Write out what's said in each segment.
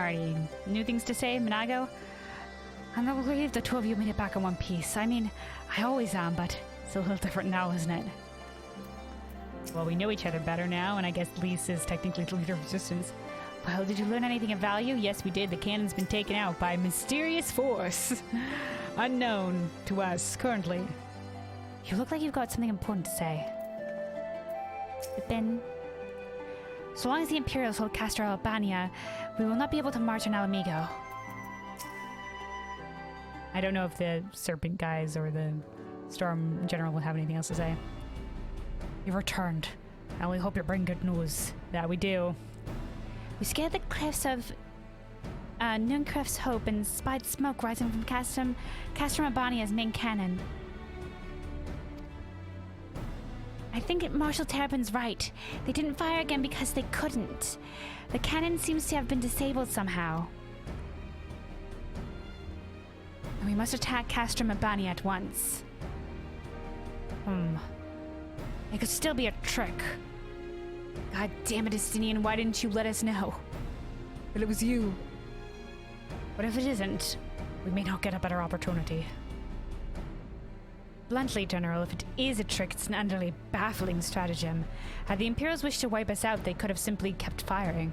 Alrighty, new things to say, Minago? I'm not relieved the two of you made it back in one piece. I mean, I always am, but it's a little different now, isn't it? Well, we know each other better now, and I guess Lise is technically the leader of resistance. Well, did you learn anything of value? Yes, we did. The cannon's been taken out by a mysterious force. Unknown to us, currently. You look like you've got something important to say. But then... So long as the Imperials hold Castor Albania, we will not be able to march on Alamigo. I don't know if the Serpent guys or the Storm General will have anything else to say. You've returned. I only hope you bring good news. That we do. We scaled the cliffs of Nuncref's Hope and spied smoke rising from Castrum Albania's main cannon. I think Marshal Terrapin's right. They didn't fire again because they couldn't. The cannon seems to have been disabled somehow. And we must attack Castrum Albania at once. It could still be a trick. God damn it, Estinian, why didn't you let us know? But it was you. But if it isn't, we may not get a better opportunity. Bluntly, General, if it is a trick, it's an utterly baffling stratagem. Had the Imperials wished to wipe us out, they could have simply kept firing.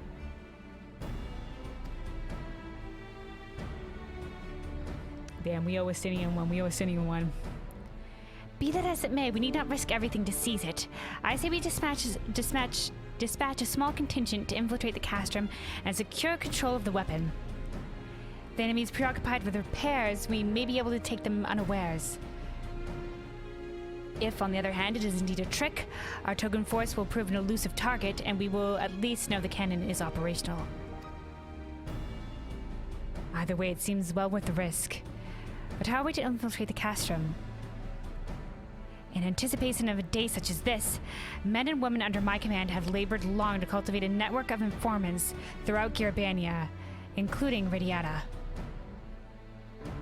Damn, we owe Estinian one. Be that as it may, we need not risk everything to seize it. I say we dispatch a small contingent to infiltrate the castrum and secure control of the weapon. If the enemy is preoccupied with repairs, we may be able to take them unawares. If, on the other hand, it is indeed a trick, our token force will prove an elusive target, and we will at least know the cannon is operational. Either way, it seems well worth the risk. But how are we to infiltrate the castrum? In anticipation of a day such as this, men and women under my command have labored long to cultivate a network of informants throughout Garlean, including Radiata.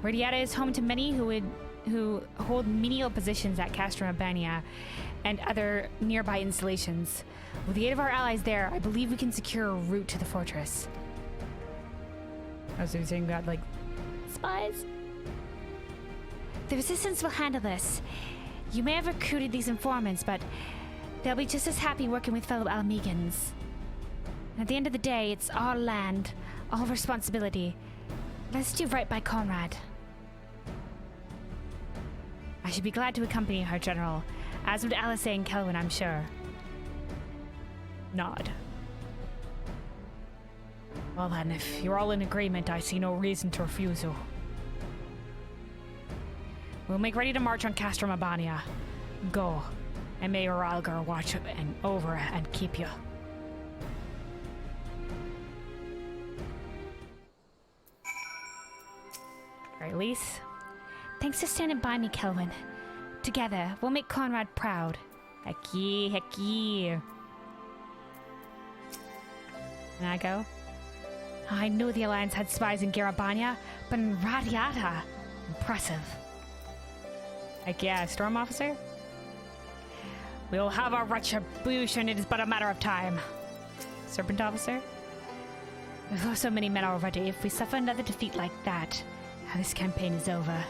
Radiata is home to many who hold menial positions at Castrum Albania and other nearby installations. With the aid of our allies there, I believe we can secure a route to the fortress. Oh, so you're saying that, like, spies? The Resistance will handle this. You may have recruited these informants, but they'll be just as happy working with fellow Alamegans. And at the end of the day, it's our land, all responsibility. Let's do right by Conrad. I should be glad to accompany her, General, as would Alice and Kelwyn, I'm sure. Nod. Well then, if you're all in agreement, I see no reason to refuse you. We'll make ready to march on Castrum Albania. Go, and may Algar watch over and keep you. Alright, Lise. Thanks for standing by me, Kelwyn. Together, we'll make Conrad proud. Heck yeah, heck yeah. Can I go? I knew the Alliance had spies in Garabania, but in Radiata, impressive. Heck yeah, Storm Officer? We'll have our retribution, it is but a matter of time. Serpent Officer? We've lost so many men already. If we suffer another defeat like that, this campaign is over.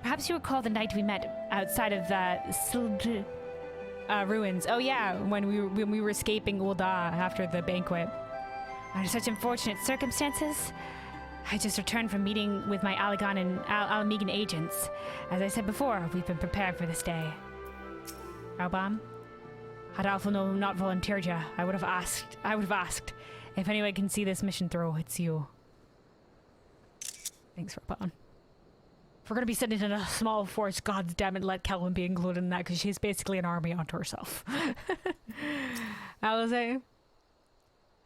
Perhaps you recall the night we met outside of the ruins. Oh yeah, when we were escaping Ul'dah after the banquet. Under such unfortunate circumstances, I just returned from meeting with my Alagan and Alamegan agents. As I said before, we've been prepared for this day. Albam? Had Alphino not volunteered you, I would have asked if anyone can see this mission through, it's you. Thanks, Rapon. If we're gonna be sending in a small force, god damn it, let Kelwyn be included in that, because she's basically an army unto herself. Alize?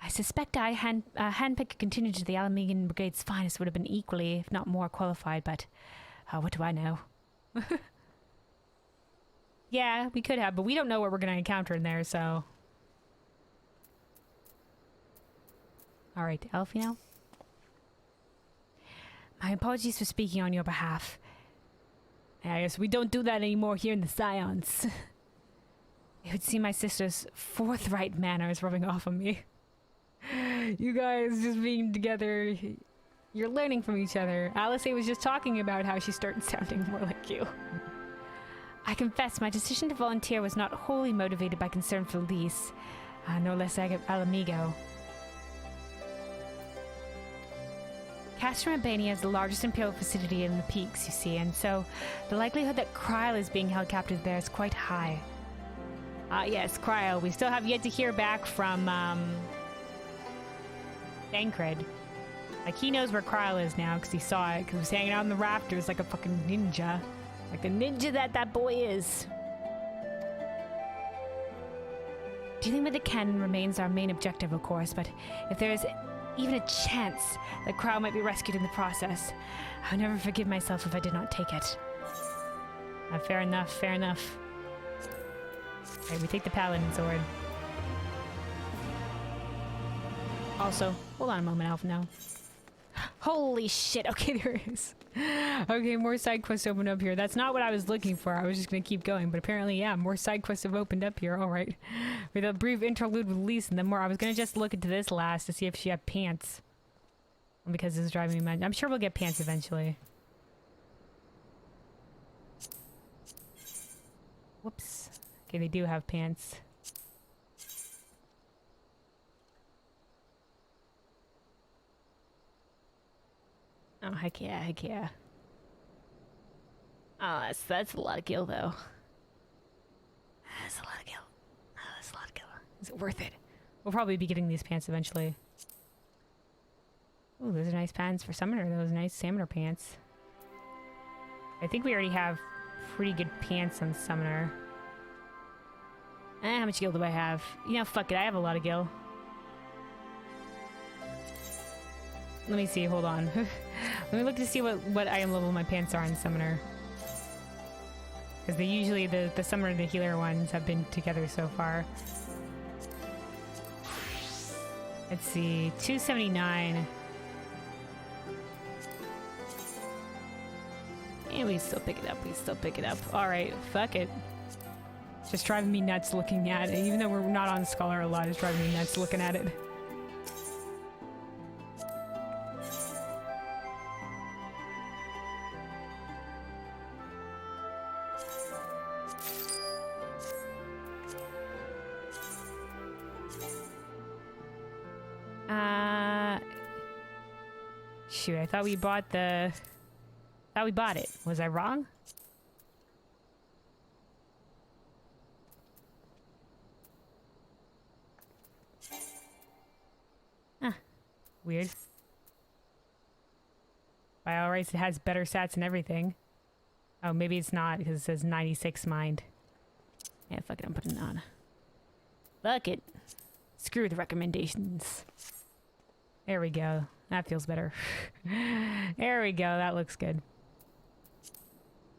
I suspect I handpicked a contingent to the Alamegan Brigade's finest would have been equally, if not more, qualified, but what do I know? Yeah, we could have, but we don't know what we're going to encounter in there, so... Alright, Elfino? My apologies for speaking on your behalf. I guess we don't do that anymore here in the Scions. It would seem my sister's forthright manner is rubbing off on me. You guys just being together, you're learning from each other. Alice was just talking about how she started sounding more like you. I confess my decision to volunteer was not wholly motivated by concern for Lise, no less Alamigo. Castro Urbania is the largest imperial facility in the peaks, you see, and so the likelihood that Kryle is being held captive there is quite high. Yes, Kryle. We still have yet to hear back from, Thancred. Like, he knows where Kryle is now, because he saw it, because he was hanging out in the rafters like a fucking ninja. Like the ninja that boy is. Dealing with the canon remains our main objective, of course, but if there is even a chance that Kryle might be rescued in the process, I would never forgive myself if I did not take it. Fair enough, fair enough. Alright, we take the paladin sword. Also, hold on a moment, Elf, now. Holy shit, okay, there is. Okay, more side quests opened up here. That's not what I was looking for. I was just gonna keep going, but apparently, yeah, more side quests have opened up here. Alright. With a brief interlude with Lise and then more. I was gonna just look into this last to see if she had pants. Because this is driving me mad. I'm sure we'll get pants eventually. Whoops. Okay, they do have pants. Oh, heck yeah, heck yeah. Oh, that's a lot of gil, though. That's a lot of gil. Oh, that's a lot of gil. Is it worth it? We'll probably be getting these pants eventually. Ooh, those are nice pants for Summoner. Those nice Summoner pants. I think we already have pretty good pants on Summoner. How much gil do I have? You know, fuck it. I have a lot of gil. Let me see. Hold on. Let me look to see what item level my pants are in Summoner. Because they usually, the Summoner and the Healer ones have been together so far. Let's see. 279. And we still pick it up. We still pick it up. Alright. Fuck it. It's just driving me nuts looking at it. Even though we're not on Scholar a lot, it's driving me nuts looking at it. Shoot, I thought we bought the... thought we bought it. Was I wrong? Huh. Weird. By all rights, it has better stats and everything. Oh, maybe it's not, because it says 96 mind. Yeah, fuck it, I'm putting it on. Fuck it. Screw the recommendations. There we go. That feels better. There we go. That looks good.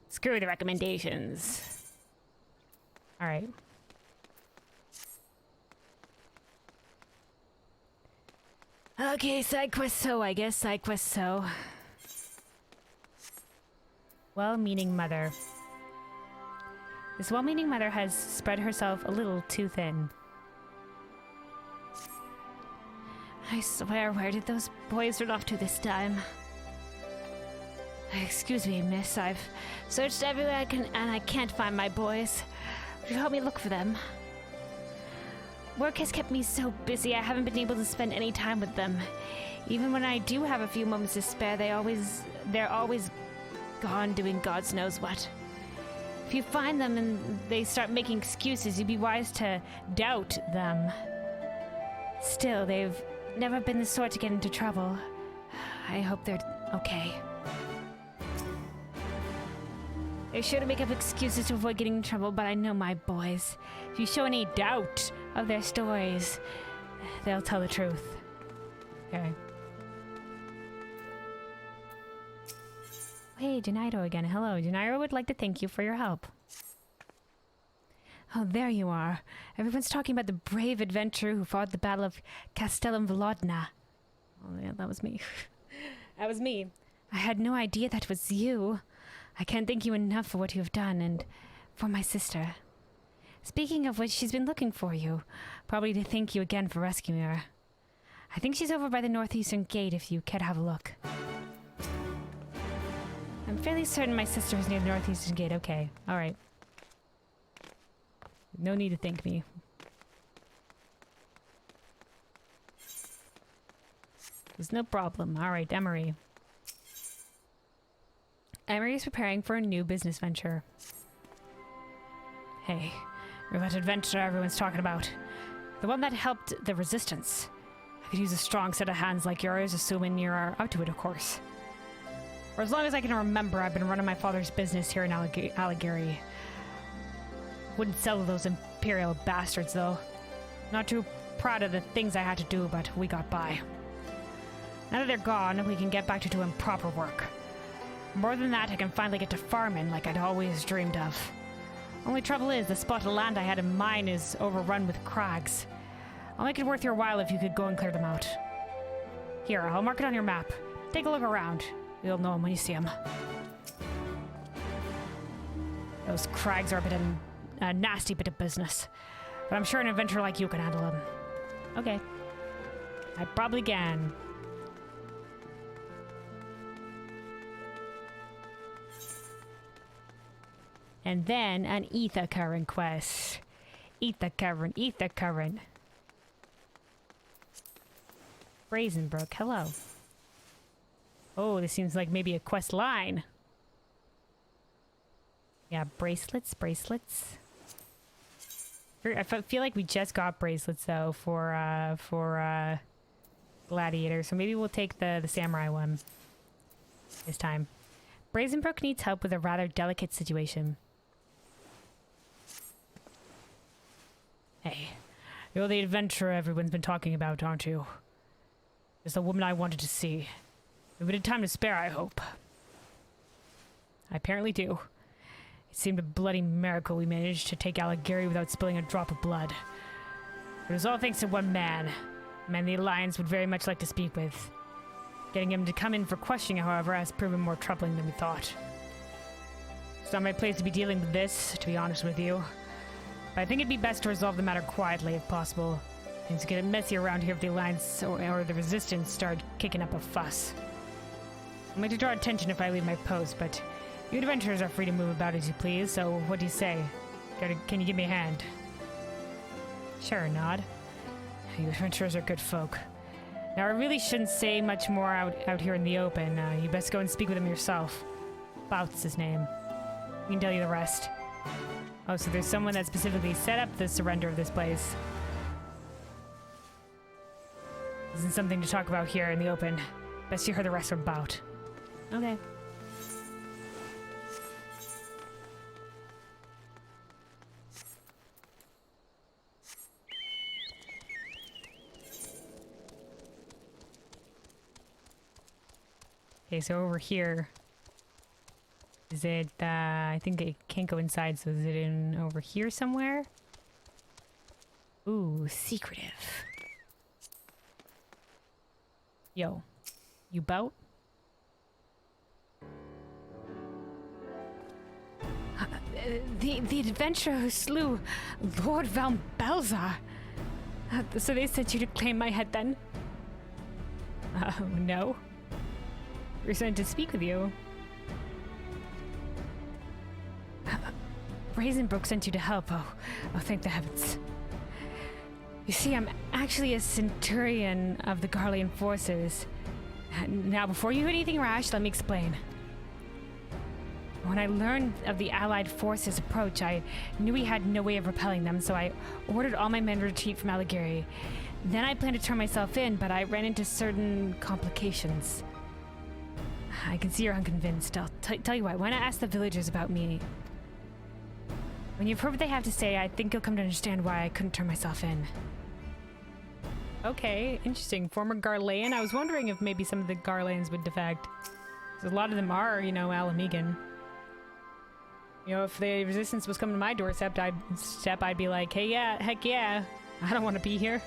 Screw the recommendations. Alright. Okay, side quest so, I guess. Side quest so. Well-meaning mother. This well-meaning mother has spread herself a little too thin. I swear, where did those boys run off to this time? Excuse me, miss. I've searched everywhere I can, and I can't find my boys. Would you help me look for them? Work has kept me so busy, I haven't been able to spend any time with them. Even when I do have a few moments to spare, they're always gone doing God knows what. If you find them and they start making excuses, you'd be wise to doubt them. Still, they've never been the sort to get into trouble. I hope they're okay. They're sure to make up excuses to avoid getting in trouble, but I know my boys. If you show any doubt of their stories, they'll tell the truth. Okay. Hey, Gennaro again. Hello. Gennaro would like to thank you for your help. Oh, there you are. Everyone's talking about the brave adventurer who fought the Battle of Castellum Volodna. Oh, yeah, that was me. That was me. I had no idea that was you. I can't thank you enough for what you have done, and for my sister. Speaking of which, she's been looking for you. Probably to thank you again for rescuing her. I think she's over by the northeastern gate if you care to have a look. I'm fairly certain my sister is near the northeastern gate. Okay, alright. No need to thank me. There's no problem. Alright, Emery. Emery is preparing for a new business venture. Hey, you're that adventure everyone's talking about. The one that helped the resistance. I could use a strong set of hands like yours, assuming you're up to it, of course. For as long as I can remember, I've been running my father's business here in Ala Ghiri. Wouldn't sell to those imperial bastards, though. Not too proud of the things I had to do, but we got by. Now that they're gone, we can get back to doing proper work. More than that, I can finally get to farming like I'd always dreamed of. Only trouble is, the spot of land I had in mind is overrun with crags. I'll make it worth your while if you could go and clear them out. Here, I'll mark it on your map. Take a look around. You'll know them when you see them. Those crags are a nasty bit of business. But I'm sure an adventurer like you can handle them. Okay. I probably can. And then an ether current quest. Ether current, ether current. Brazenbrook, hello. Oh, this seems like maybe a quest line. Yeah, bracelets, bracelets. I feel like we just got bracelets though for Gladiator, so maybe we'll take the samurai one this time. Brazenbrook needs help with a rather delicate situation. Hey, you're the adventurer everyone's been talking about, aren't you? It's the woman I wanted to see. We had time to spare, I hope. I apparently do. It seemed a bloody miracle we managed to take Ala Ghiri without spilling a drop of blood. It was all thanks to one man. A man the Alliance would very much like to speak with. Getting him to come in for questioning, however, has proven more troubling than we thought. It's not my place to be dealing with this, to be honest with you. But I think it'd be best to resolve the matter quietly, if possible. Things get messy around here if the Alliance or the Resistance start kicking up a fuss. I'm going to draw attention if I leave my post, but you adventurers are free to move about as you please, so what do you say? Can you give me a hand? Sure, nod. You adventurers are good folk. Now, I really shouldn't say much more out here in the open. You best go and speak with him yourself. Bout's his name. He can tell you the rest. Oh, so there's someone that specifically set up the surrender of this place. This isn't something to talk about here in the open. Best you heard the rest from Bout. Okay. Okay, so over here. Is it, I think it can't go inside, so is it in over here somewhere? Ooh, secretive. Yo, you Bout? The adventurer who slew Lord Val Belzar. So they sent you to claim my head then? No. We're sent to speak with you. Brazenbrook sent you to help. Oh, thank the heavens. You see, I'm actually a centurion of the Garlean forces. Now, before you do anything rash, let me explain. When I learned of the Allied forces' approach, I knew we had no way of repelling them, so I ordered all my men to retreat from Ala Ghiri. Then I planned to turn myself in, but I ran into certain complications. I can see you're unconvinced. I'll tell you what, why not ask the villagers about me? When you've heard what they have to say, I think you'll come to understand why I couldn't turn myself in. Okay, interesting. Former Garlean? I was wondering if maybe some of the Garleans would defect. Because a lot of them are, you know, Alamegan. You know, if the Resistance was coming to my doorstep, I'd be like, hey, yeah, heck yeah. I don't want to be here.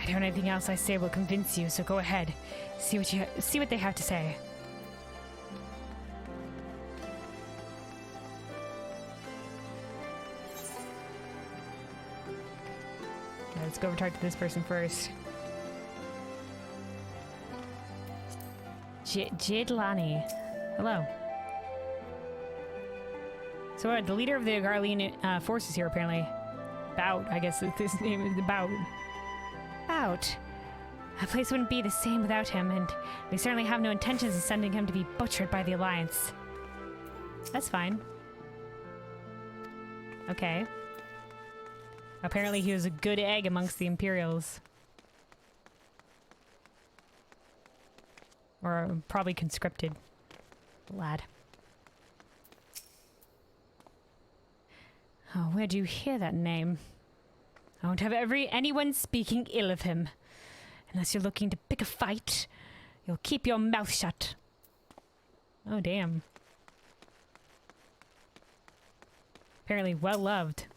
I don't know anything else I say will convince you, so go ahead. See what they have to say. Let's go over talk to this person first. Jidlani. Hello. So the leader of the Garlean forces here, apparently. Bout, I guess his name is Bout. Bout. The place wouldn't be the same without him, and we certainly have no intentions of sending him to be butchered by the Alliance. That's fine. Okay. Apparently he was a good egg amongst the Imperials. Or probably conscripted. Lad. Oh, where'd you hear that name? I won't have anyone speaking ill of him. Unless you're looking to pick a fight, you'll keep your mouth shut. Oh, damn. Apparently well loved.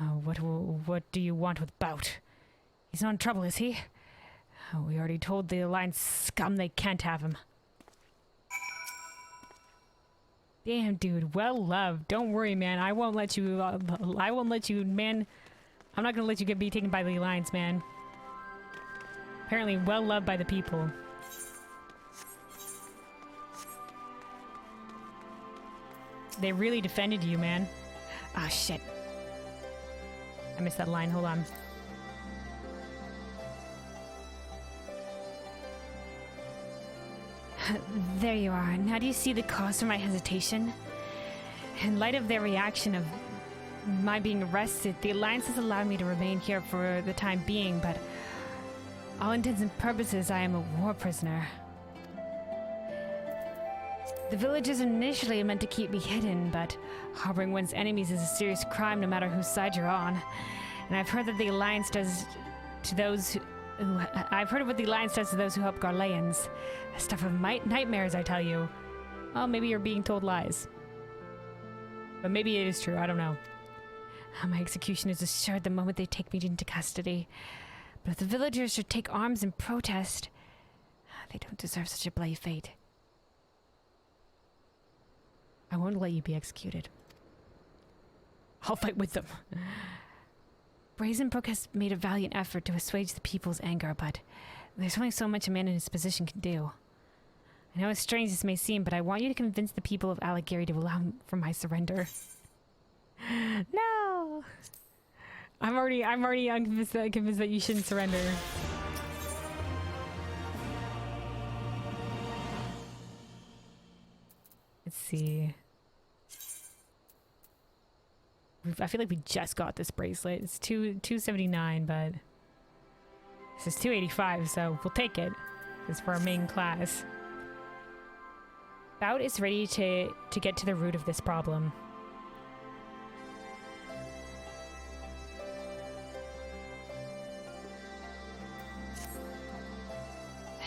Oh, what do you want with Bout? He's not in trouble, is he? Oh, we already told the Alliance scum they can't have him. Damn, dude, well loved. Don't worry, man. I won't let you, man. I'm not gonna let you be taken by the Alliance, man. Apparently well loved by the people. They really defended you, man. Ah, shit. I missed that line. Hold on. There you are. Now do you see the cause for my hesitation? In light of their reaction of my being arrested, the Alliance has allowed me to remain here for the time being, but all intents and purposes, I am a war prisoner. The villagers initially meant to keep me hidden, but harboring one's enemies is a serious crime no matter whose side you're on. And I've heard that the Alliance does to those I've heard of what the Alliance does to those who help Garleans. Stuff of nightmares, I tell you. Well, maybe you're being told lies. But maybe it is true, I don't know. My execution is assured the moment they take me into custody. But if the villagers should take arms in protest, they don't deserve such a bloody fate. I won't let you be executed. I'll fight with them. Brazenbrook has made a valiant effort to assuage the people's anger, but there's only so much a man in his position can do. I know as strange as this may seem, but I want you to convince the people of Ala Ghiri to allow for my surrender. No! I'm already convinced that you shouldn't surrender. Let's see. I feel like we just got this bracelet. It's $279, but this is $285, so we'll take it. It's for our main class. Bout is ready to get to the root of this problem.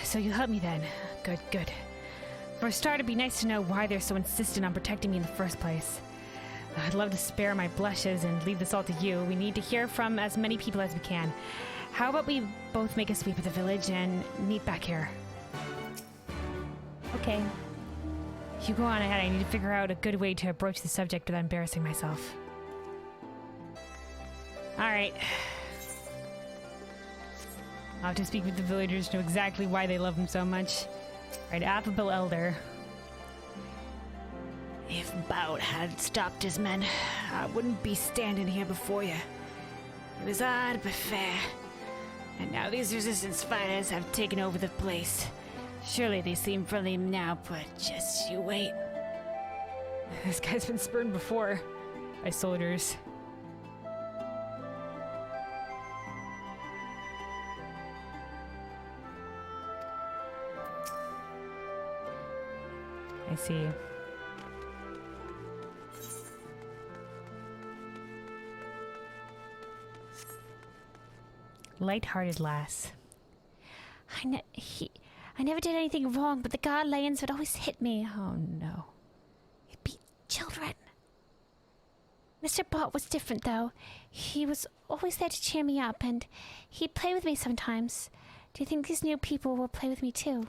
So you'll help me then. Good, good. For a start, it'd be nice to know why they're so insistent on protecting me in the first place. I'd love to spare my blushes and leave this all to you. We need to hear from as many people as we can. How about we both make a sweep of the village and meet back here? Okay. You go on ahead. I need to figure out a good way to approach the subject without embarrassing myself. Alright. I'll have to speak with the villagers to know exactly why they love him so much. Alright, Affable Elder. If Bout had stopped his men, I wouldn't be standing here before you. It was odd but fair. And now these resistance fighters have taken over the place. Surely they seem friendly now, but just you wait. This guy's been spurned before by soldiers. I see. Light-hearted lass. I never did anything wrong, but the Garleans would always hit me. Oh no. It'd be children. Mr. Bott was different though. He was always there to cheer me up, and he'd play with me sometimes. Do you think these new people will play with me too?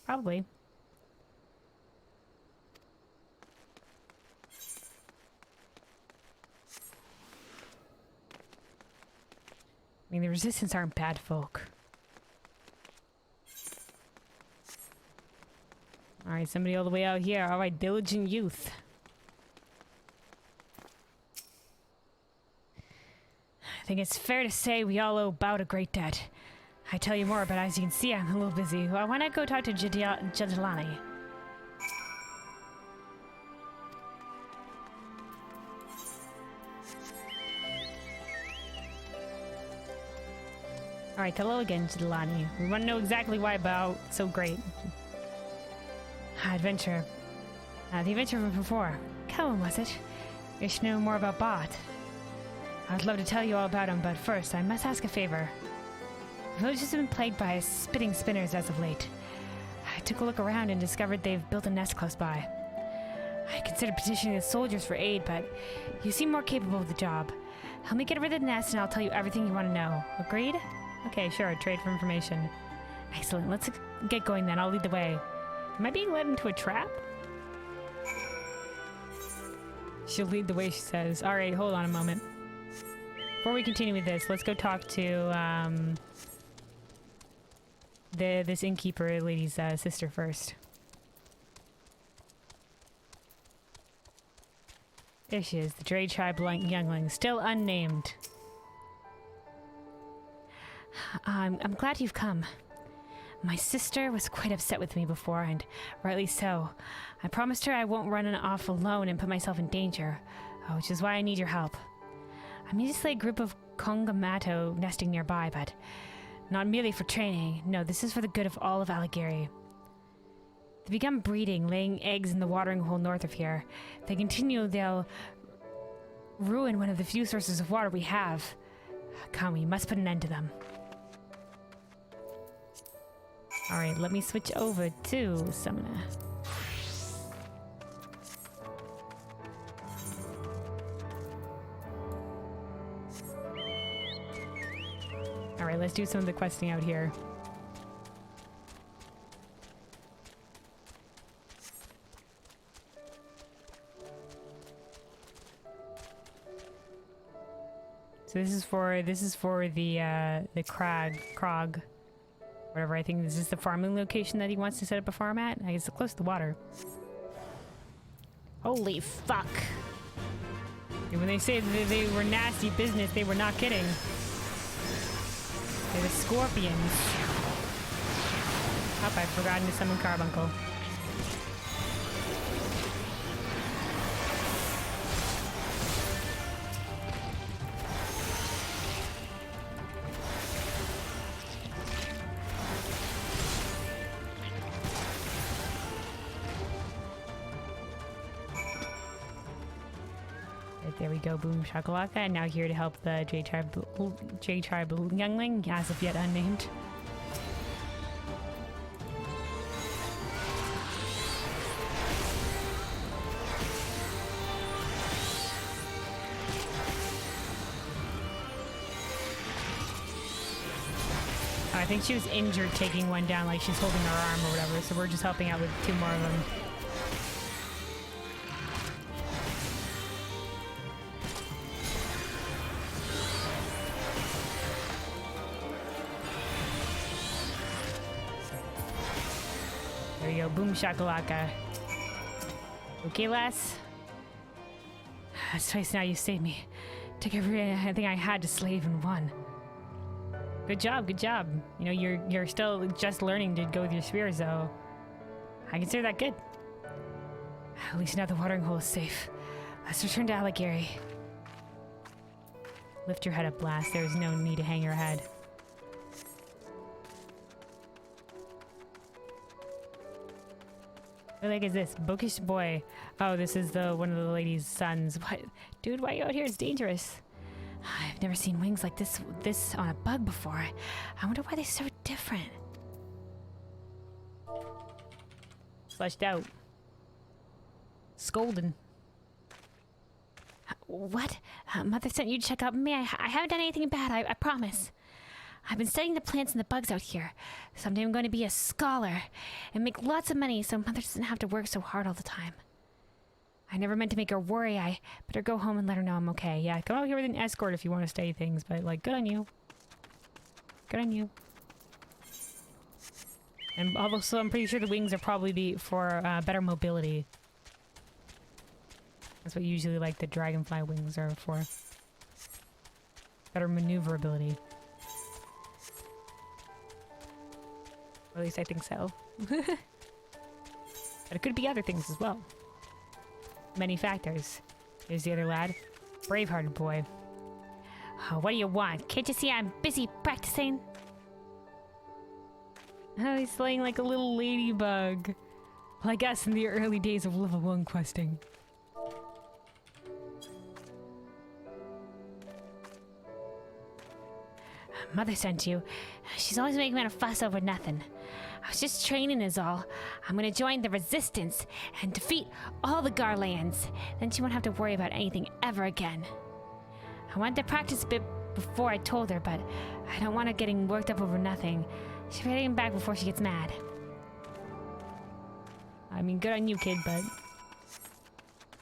Probably. I mean, the Resistance aren't bad folk. Alright, somebody all the way out here. Alright, diligent youth. I think it's fair to say we all owe Bout a great debt. I tell you more, but as you can see, I'm a little busy. Well, why not go talk to Jadalani? Alright, hello again, Jadalani. We want to know exactly why Bout so great. Adventure. The adventure from before. Cohen, was it? You should know more about Bot. I'd love to tell you all about him, but first, I must ask a favor. The village has been plagued by spitting spinners as of late. I took a look around and discovered they've built a nest close by. I considered petitioning the soldiers for aid, but you seem more capable of the job. Help me get rid of the nest and I'll tell you everything you want to know. Agreed? Okay, sure, trade for information. Excellent, let's get going then. I'll lead the way. Am I being led into a trap? She'll lead the way, she says. Alright, hold on a moment. Before we continue with this, let's go talk to this innkeeper lady's sister first. There she is, the Dray tribe youngling, still unnamed. I'm glad you've come. My sister was quite upset with me before, and rightly so. I promised her I won't run off alone and put myself in danger, which is why I need your help. I'm usually a group of Kongamato nesting nearby, but not merely for training. No, this is for the good of all of Ala Ghiri. They begun breeding, laying eggs in the watering hole north of here. If they continue, they'll ruin one of the few sources of water we have. Come, we must put an end to them. Alright, let me switch over to Summoner. Alright, let's do some of the questing out here. So this is for the Krog. Whatever, I think this is the farming location that he wants to set up a farm at. I guess it's close to the water. Holy fuck. And when they say that they were nasty business, they were not kidding. They're the scorpions. Oh, I've forgotten to summon Carbuncle. There we go, boom shakalaka, and now here to help the J-Tribe youngling, as of yet unnamed. I think she was injured taking one down, like she's holding her arm or whatever, so we're just helping out with 2 more of them. There you go, boom shakalaka. Okay, lass. That's twice now you saved me. Took everything I had to slave and won. Good job, good job. You know, you're still just learning to go with your spears, though. I consider that good. At least now the watering hole is safe. Let's return to Ala Ghiri. Lift your head up, Blast. There's no need to hang your head. What the heck is this? Bookish boy. Oh, this is one of the lady's sons. What? Dude, why are you out here? It's dangerous. I've never seen wings like this on a bug before. I wonder why they're so different. Fleshed out. Scolding. What? Mother sent you to check up on me? I haven't done anything bad, I promise. I've been studying the plants and the bugs out here. Someday I'm going to be a scholar and make lots of money so Mother doesn't have to work so hard all the time. I never meant to make her worry. I better go home and let her know I'm okay. Yeah, come out here with an escort if you want to study things, but, like, good on you. Good on you. And also, I'm pretty sure the wings are probably for better mobility. That's what usually, like, the dragonfly wings are for. Better maneuverability. Or at least I think so. But it could be other things as well. Many factors. Here's the other lad. Brave-hearted boy. Oh, what do you want? Can't you see I'm busy practicing? Oh, he's slaying like a little ladybug. Well, I guess in the early days of level 1 questing. Mother sent you. She's always making a fuss over nothing. I was just training is all. I'm gonna join the resistance and defeat all the Garleans. Then she won't have to worry about anything ever again. I wanted to practice a bit before I told her, but I don't want her getting worked up over nothing. She'll be getting back before she gets mad. I mean, good on you, kid, but...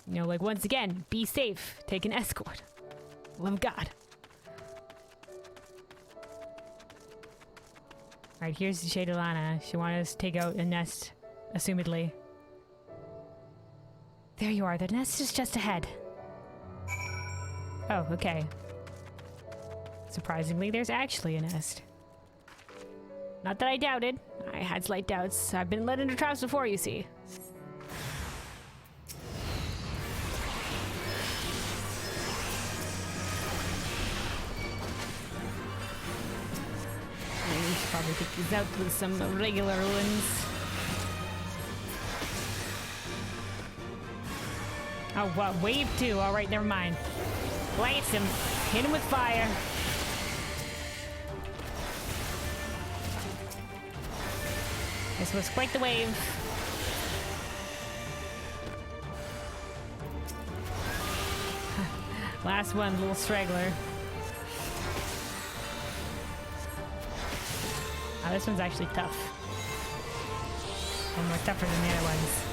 You know, like, once again, be safe. Take an escort. Love God. Alright, here's Shadalana. She wanted us to take out a nest, assumedly. There you are. The nest is just ahead. Oh, okay. Surprisingly, there's actually a nest. Not that I doubted. I had slight doubts. I've been led into traps before, you see. You should probably take these out with some regular ones. Oh, what? Wave 2. Alright, never mind. Blast him. Hit him with fire. This was quite the wave. Last one, little straggler. Oh, this one's actually tough. And more tougher than the other ones.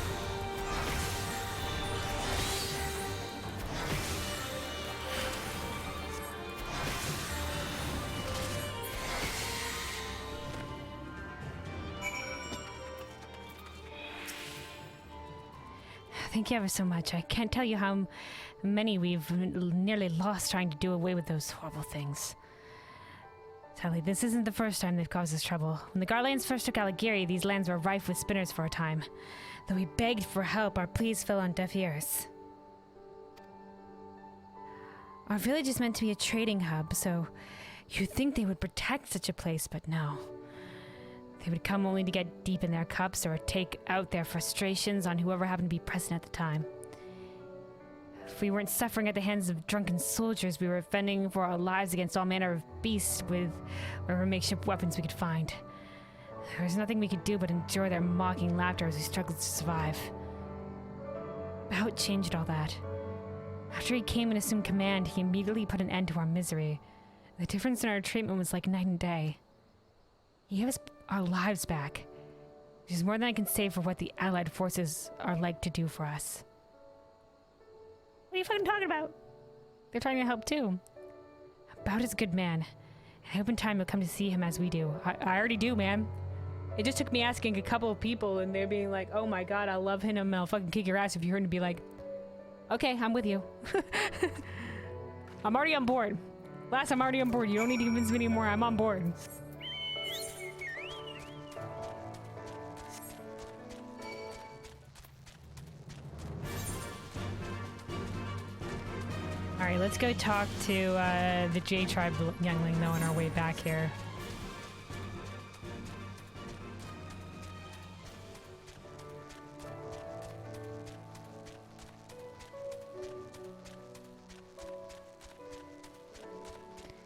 Thank you ever so much. I can't tell you how many we've nearly lost trying to do away with those horrible things. Sadly, this isn't the first time they've caused us trouble. When the Garleans first took Ala Ghiri, these lands were rife with spinners for a time. Though we begged for help, our pleas fell on deaf ears. Our village is meant to be a trading hub, so you'd think they would protect such a place, but no. They would come only to get deep in their cups or take out their frustrations on whoever happened to be present at the time. If we weren't suffering at the hands of drunken soldiers, we were fending for our lives against all manner of beasts with whatever makeshift weapons we could find. There was nothing we could do but endure their mocking laughter as we struggled to survive. Bout changed all that. After he came and assumed command, he immediately put an end to our misery. The difference in our treatment was like night and day. He gave us our lives back, which is more than I can say for what the Allied forces are like to do for us. What are you fucking talking about? They're trying to help too. Bout is a good man. I hope in time you'll come to see him as we do. I already do, man. It just took me asking a couple of people and they're being like, oh my god, I love him and I'll fucking kick your ass if you heard him be like, okay, I'm with you. I'm already on board. Lass, I'm already on board. You don't need to convince me anymore. I'm on board. Alright, let's go talk to the J-Tribe youngling though on our way back here.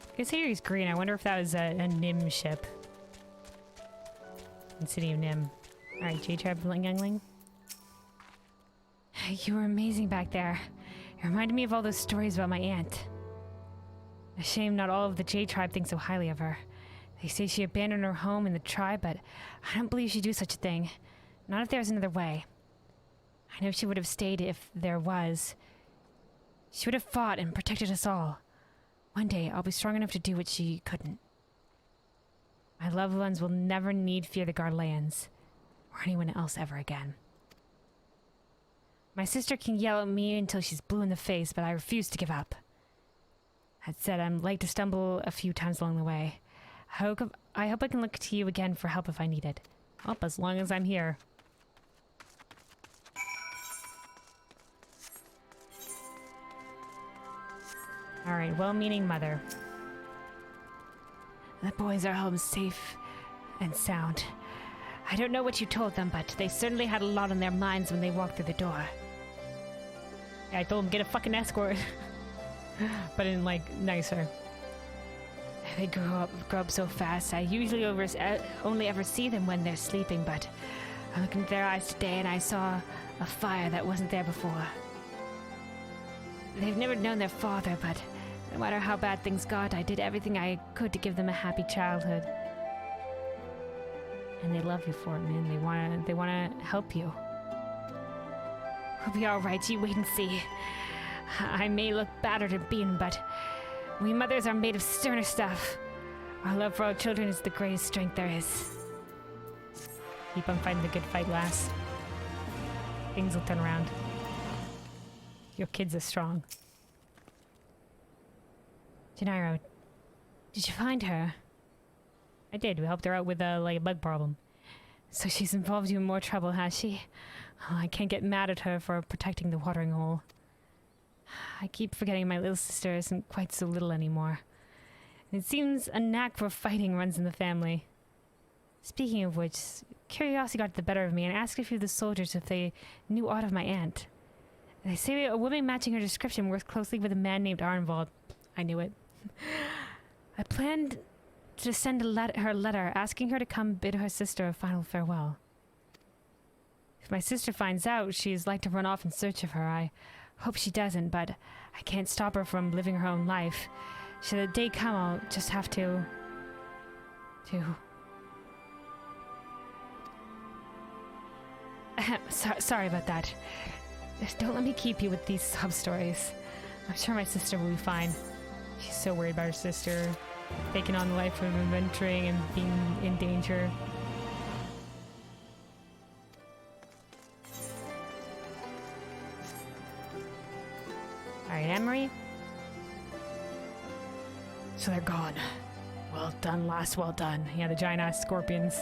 I guess here he's green. I wonder if that was a Nim ship. In City of Nim. Alright, J-Tribe youngling. You were amazing back there. It reminded me of all those stories about my aunt. A shame not all of the J-Tribe think so highly of her. They say she abandoned her home in the tribe, but I don't believe she'd do such a thing. Not if there's another way. I know she would have stayed if there was. She would have fought and protected us all. One day, I'll be strong enough to do what she couldn't. My loved ones will never need fear the Garleans, or anyone else ever again. My sister can yell at me until she's blue in the face, but I refuse to give up. That said, I'm like to stumble a few times along the way. I hope I can look to you again for help if I need it. Well, as long as I'm here. Alright, well-meaning mother. The boys are home safe and sound. I don't know what you told them, but they certainly had a lot on their minds when they walked through the door. Yeah, I told them get a fucking escort. But in, like, nicer. They grow up so fast. I usually only ever see them when they're sleeping, but I looked into their eyes today and I saw a fire that wasn't there before. They've never known their father, but no matter how bad things got, I did everything I could to give them a happy childhood. And they love you for it, man. They wanna help you. We'll be alright, you wait and see. I may look battered and beaten, but we mothers are made of sterner stuff. Our love for our children is the greatest strength there is. Keep on fighting the good fight, lass. Things will turn around. Your kids are strong. Gennaro, did you find her? I did. We helped her out with a bug problem. So she's involved you in more trouble, has she? Oh, I can't get mad at her for protecting the watering hole. I keep forgetting my little sister isn't quite so little anymore. It seems a knack for fighting runs in the family. Speaking of which, curiosity got the better of me and I asked a few of the soldiers if they knew aught of my aunt. They say a woman matching her description works closely with a man named Arnvald. I knew it. I planned to send her a letter asking her to come bid her sister a final farewell. If my sister finds out, she's like to run off in search of her. I hope she doesn't, but I can't stop her from living her own life. Should the day come, I'll just have to... Sorry about that. Just don't let me keep you with these sub-stories. I'm sure my sister will be fine. She's so worried about her sister, taking on the life of adventuring and being in danger. Alright, Anne-Marie? So they're gone. Well done, lass, well done. Yeah, the giant-ass scorpions.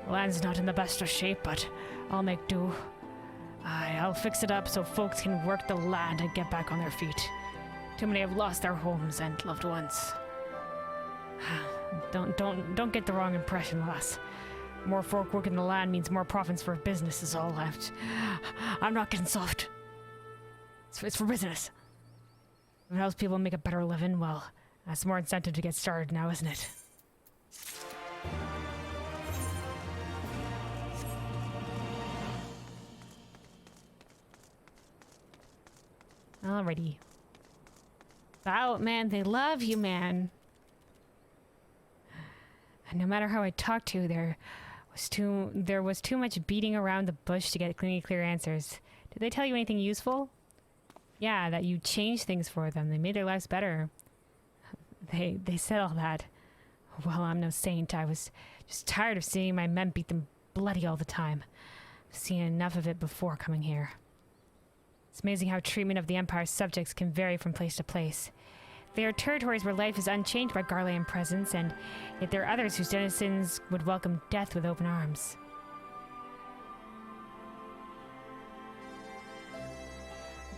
The land's not in the best of shape, but I'll make do. I'll fix it up so folks can work the land and get back on their feet. Too many have lost their homes and loved ones. Don't get the wrong impression, lass. More folk working the land means more profits for business is all left. I'm not getting soft. It's for business. If it helps people make a better living, well, that's more incentive to get started now, isn't it? Alrighty. Wow, man, they love you, man. And no matter how I talked to you, there was too much beating around the bush to get clear answers. Did they tell you anything useful? Yeah, that you changed things for them. They made their lives better. They said all that. Well, I'm no saint. I was just tired of seeing my men beat them bloody all the time. I've seen enough of it before coming here. It's amazing how treatment of the Empire's subjects can vary from place to place. There are territories where life is unchanged by Garlean presence, and yet there are others whose denizens would welcome death with open arms.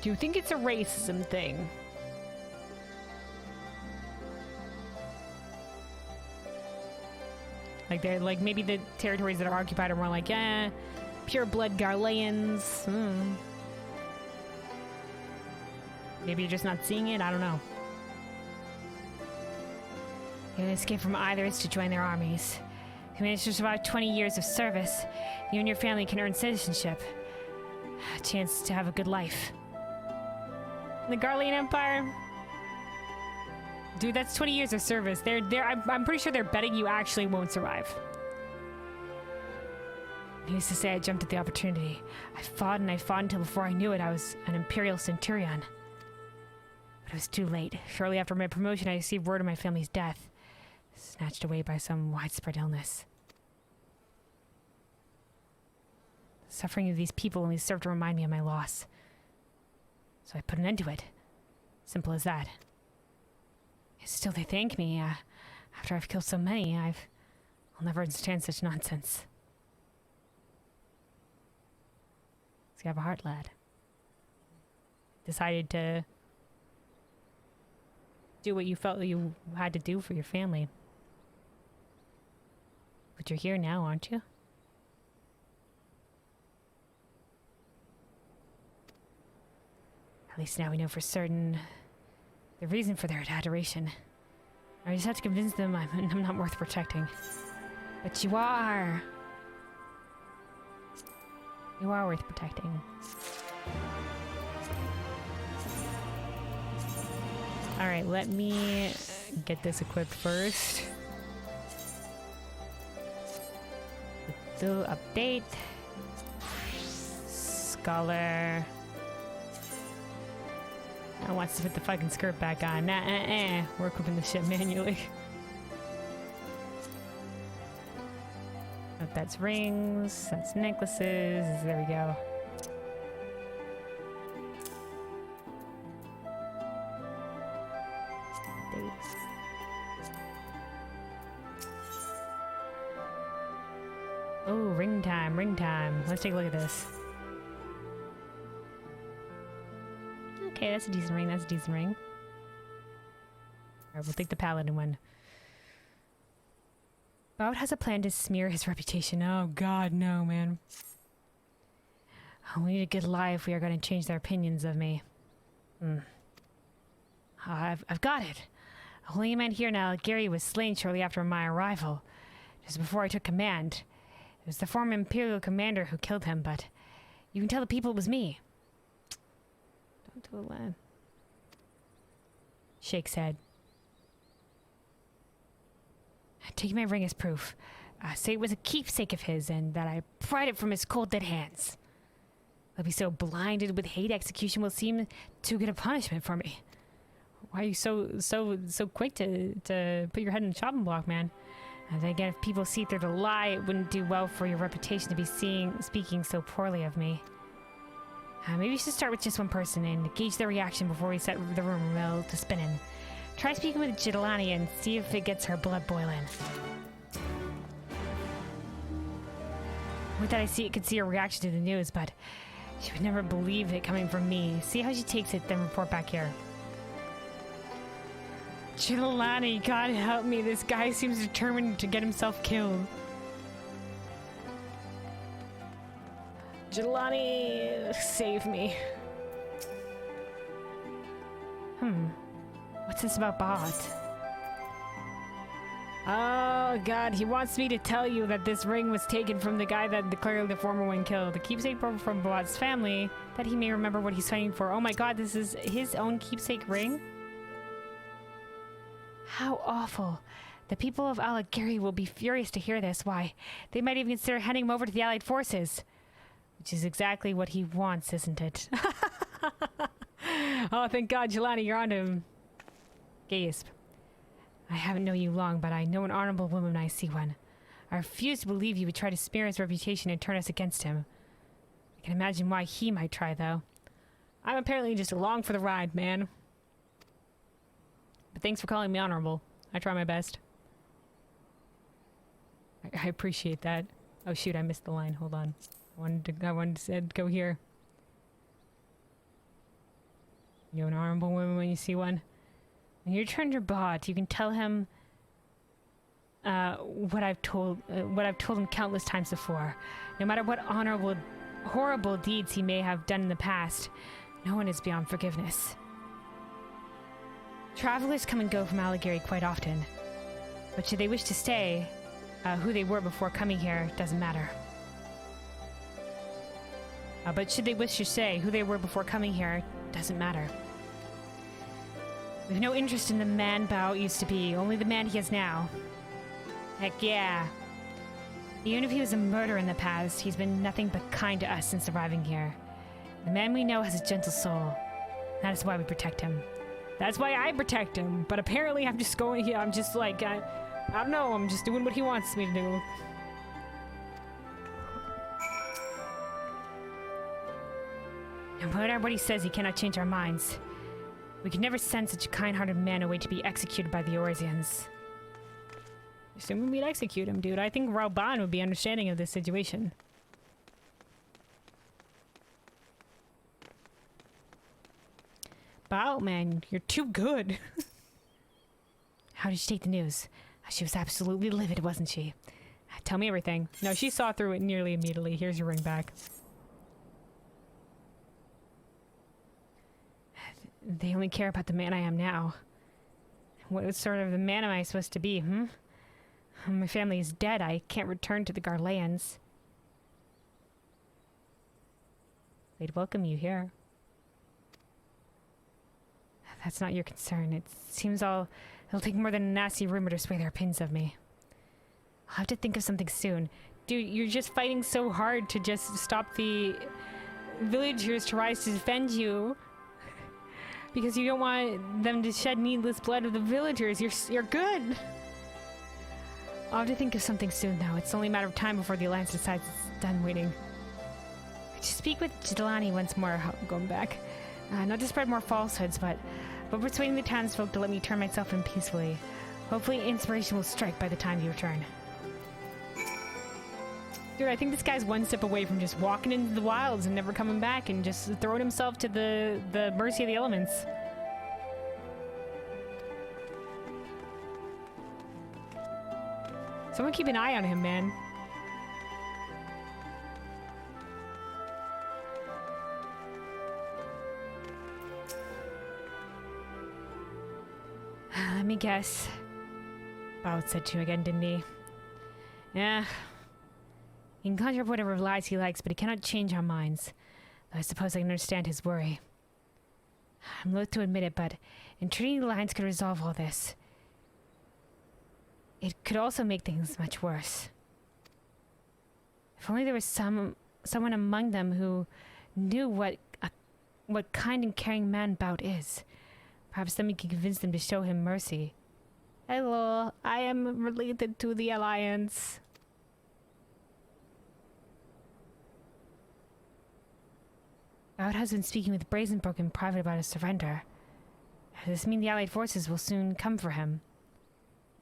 Do you think it's a racism thing? Like maybe the territories that are occupied are more like, pure blood Garleans. Maybe you're just not seeing it, I don't know. You can escape from either is to join their armies. If you manage to survive 20 years of service, you and your family can earn citizenship. A chance to have a good life. The Garlean Empire? Dude, that's 20 years of service. I'm pretty sure they're betting you actually won't survive. Needless to say, I jumped at the opportunity. I fought until before I knew it, I was an Imperial centurion. But it was too late. Shortly after my promotion, I received word of my family's death. snatched away by some widespread illness. The suffering of these people only served to remind me of my loss. So I put an end to it. Simple as that. Still, they thank me. After I've killed so many, I'll never understand such nonsense. So you have a heart, lad. Decided to do what you felt you had to do for your family. But you're here now, aren't you? At least now we know for certain the reason for their adoration. I just have to convince them I'm not worth protecting. But you are. You are worth protecting. Alright, let me get this equipped first. Do update. Scholar. I want to put the fucking skirt back on. We're equipping the shit manually. Oh, that's rings. That's necklaces. There we go. Oh, ring time, ring time. Let's take a look at this. Okay, that's a decent ring, that's a decent ring. Alright, we'll take the paladin one. Bout has a plan to smear his reputation. Oh god, no, man. Oh, we need a good lie if we are going to change their opinions of me. I've got it. A holy man here now, Ala Ghiri, was slain shortly after my arrival. Just before I took command. It was the former Imperial commander who killed him, but you can tell the people it was me. Don't do a lad. Shakes head. Take my ring as proof. Say it was a keepsake of his and that I pried it from his cold dead hands. I'll be so blinded with hate, execution will seem too good a punishment for me. Why are you so quick to put your head in the chopping block, man? And then again, if people see through the lie, it wouldn't do well for your reputation to be speaking so poorly of me. Maybe you should start with just one person and gauge their reaction before we set the rumor mill to spinning. Try speaking with Jidalani and see if it gets her blood boiling. With that, I could see her reaction to the news, but she would never believe it coming from me. See how she takes it, then report back here. Jidalani, God help me, this guy seems determined to get himself killed. Jidalani, save me. What's this about Baat? Oh god, he wants me to tell you that this ring was taken from the guy that declared the former one killed. The keepsake from Baat's family, that he may remember what he's fighting for. Oh my god, this is his own keepsake ring? How awful. The people of Ala Ghiri will be furious to hear this. Why, they might even consider handing him over to the Allied forces. Which is exactly what he wants, isn't it? Oh, thank God, Jelani, you're on him. Gasp. I haven't known you long, but I know an honorable woman when I see one. I refuse to believe you would try to smear his reputation and turn us against him. I can imagine why he might try, though. I'm apparently just along for the ride, man. But thanks for calling me honorable. I try my best. I appreciate that. Oh shoot, I missed the line. Hold on. I wanted to go here. You're an honorable woman when you see one. When you return to Baat, you can tell him what I've told him countless times before. No matter what horrible deeds he may have done in the past, no one is beyond forgiveness. Travelers come and go from Ala Ghiri quite often, but should they wish to stay, who they were before coming here doesn't matter. But should they wish to stay, who they were before coming here doesn't matter. We have no interest in the man Bao used to be, only the man he is now. Heck yeah. Even if he was a murderer in the past, he's been nothing but kind to us since arriving here. The man we know has a gentle soul. That is why we protect him. That's why I protect him. But apparently I'm just going here, I'm just like, I don't know, I'm just doing what he wants me to do. No matter what he says, he cannot change our minds. We could never send such a kind-hearted man away to be executed by the Oresians. Assuming we'd execute him, dude. I think Rauban would be understanding of this situation. Wow, man, you're too good. How did she take the news? She was absolutely livid, wasn't she? Tell me everything. No, she saw through it nearly immediately. Here's your ring back. They only care about the man I am now. What sort of the man am I supposed to be, My family is dead. I can't return to the Garleans. They'd welcome you here. That's not your concern. It seems it'll take more than a nasty rumor to sway their opinions of me. I'll have to think of something soon. Dude, you're just fighting so hard to just stop the villagers to rise to defend you. Because you don't want them to shed needless blood of the villagers. You're good. I'll have to think of something soon, though. It's only a matter of time before the Alliance decides it's done waiting. I should speak with Jidalani once more. Going back. Not to spread more falsehoods, but persuading the townsfolk to let me turn myself in peacefully. Hopefully inspiration will strike by the time you return. Dude, I think this guy's one step away from just walking into the wilds and never coming back and just throwing himself to the mercy of the elements. Someone keep an eye on him, man. Let me guess. Bout said to again, didn't he? Yeah. He can conjure up whatever lies he likes, but he cannot change our minds. Though I suppose I can understand his worry. I'm loath to admit it, but entreating the Alliance could resolve all this. It could also make things much worse. If only there was someone among them who knew what kind and caring man Bout is. Perhaps then we could convince them to show him mercy. Hello, I am related to the Alliance. Bout has been speaking with Brazenbrook in private about his surrender. Does this mean the Allied forces will soon come for him?